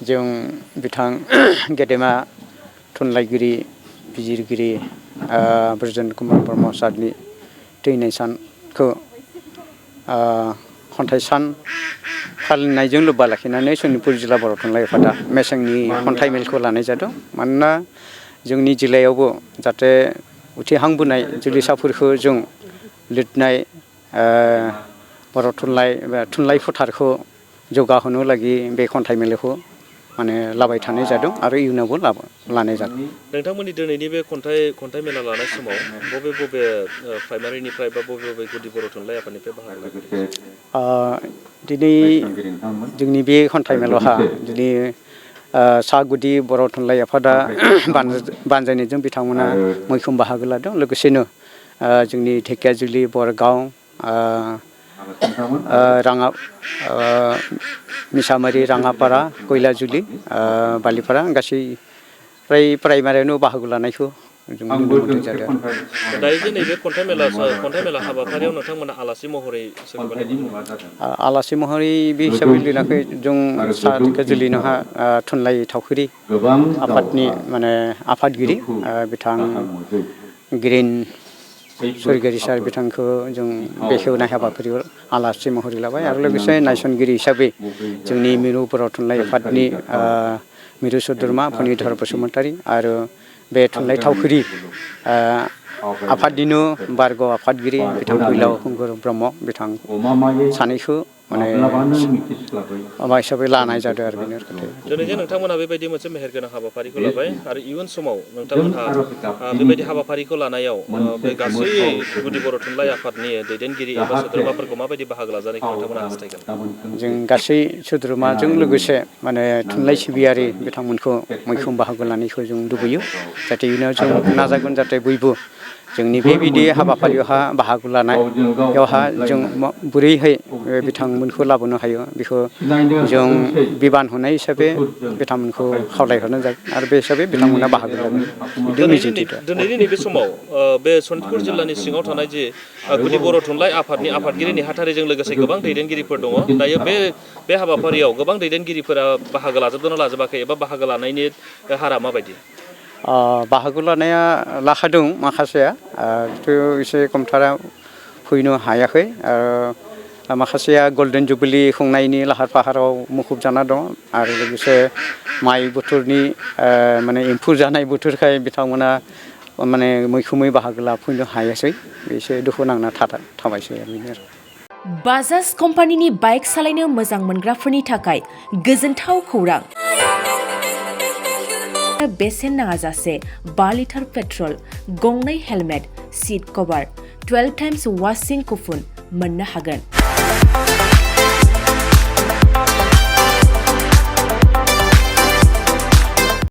जों बिथां गेदेमा थुनलाइगिरि बिजिरगिरि ब्रजेन कुमार ब्रह्म सारनि थैनाय सानखौ खन्थाइ सान फालिनायजों लोब्बा लाखिनानै सनितपुर जिल्ला बर' थुनलाइ आफादा मेसेंनि खन्थाइ मेलखौ लानाय जादों। मानोना जोंनि जिल्लायावबो जाहाथे उथिहांबोनाय जोलैसाफोरखौ जों लिरनाय बर' थुनलाइ फोथारखौ जौगाहोनो लागि बे खन्थाइ मेलखौ माने लाबाय थानाय जादों आरो इयुनावबो लानाय जादों। नोंथांमोननि दिनैनि बे खन्थाइ मेला लानाय समाव बबे प्राइमारिनिफ्राय बा बबे गुदि बर' थुनलाइ आफादनिफ्राय बाहागो लादों? दिनै जोंनि बे खन्थाइ मेलावहा दिनै सा गुदि बर' थुनलाइ आफादा बानजायनायजों बिथांमोना मैखोम बाहागो लादों। लोगोसेनो जोंनि धेकियाजुलि बरगाव मिसामारि राङापारा कयलाजुलि बालिपारा गासै प्राइमारियावनो बाहागो लानायखौ जों नुनो मोननाय जादों। दायो जे नैबे खन्थाइ मेला हाबाफारियाव नोंथांमोना आलासि महरै आलासि महरै बे हिसाबै लिराखै जों सा धेकियाजुलिनोहा थुनलाइ थावखिरि आफादनि माने आफादगिरि बिथां गिरिन स्वरगियारि सार बिथांखौ जों बेखेवनाय हाबाफारियाव आलासि महरै लाबाय आरो लोगोसे नायसनगिरि हिसाबै जोंनि मिरु बर' थुनलाइ आफादनि मिरु सोद्रोमा फनिधर बसुमतारी आरो बे थुनलाइ थावखिरि आफादनिनो बारग' आफादगिरि बिथां फैलाव खुंगुर ब्रह्म बिथां सानैखौ माने माबा हिसाबै लानाय जादों आरो बेनो दिनै जे नोंथांमोनहा बेबायदि मोनसे मेहेरगोनां हाबाफारिखौ लाबाय आरो इयुन समाव नोंथांमोनहा बेबायदि हाबाफारिखौ लानायाव बे गासै गुदि बर' थुनलाइ आफादनि दैदेनगिरि एबा सोद्रोमाफोरखौ माबायदि बाहागो लाजानायखौ नोंथांमोना हास्थायगोन? जों गासै सोद्रोमाजों लोगोसे माने थुनलाइ सिबियारि बिथांमोनखौ मैखोम बाहागो लानायखौ जों लुबैयो। जाहाथे इयुनाव जों नाजागोन जाहाथे बयबो जोंनि बेबायदि हाबाफारियावहा बाहागो लानायावहा जों बोरैहाय बिथांमोनखौ लाबोनो हायो बेखौ जों बिबान होनाय हिसाबै बिथांमोनखौ खावलायहरनाय जागोन आरो बे हिसाबै बिथांमोना बाहागो लागोन बिदि मिजिंथिदों। दिनैनि नैबे समाव बे सनितपुर जिल्लानि सिङाव थानाय जि गुदि बर' थुनलाइ आफादनि आफादगिरि नेहाथारिजों लोगोसे गोबां दैदेनगिरिफोर दङ। दायो बे हाबाफारियाव गोबां दैदेनगिरिफोरा बाहागो लाजोबदोंना लाजोबाखै एबा बाहागो लानायनि हारा माबायदि? बाहागो लानाया लाखादों माखासेया एसे खमथारा फैनो हायाखै। माखासेया गल्डेन जुबिलि खुंनायनि लाहार फाहाराव मुखुब जाना दं आरो लोगोसे माइ बोथोरनि माने एम्फौ जानाय बोथोरखाय बिथांमोना माने मैखोमै बाहागो लाफैनो हायासै एसे दुखु नांना थाबायसै आरो बेनो आरो। बाजाज कम्पानिनि बाइक सालायनो मोजां मोनग्राफोरनि थाखाय गोजोनथाव खौरां। बेसेन नाङाजासे 2 लिटार पेट्रल, गंनै हेलमेट, सीट कभार, 12 टाइम्स वाशिं कुपन मोननो हागोन।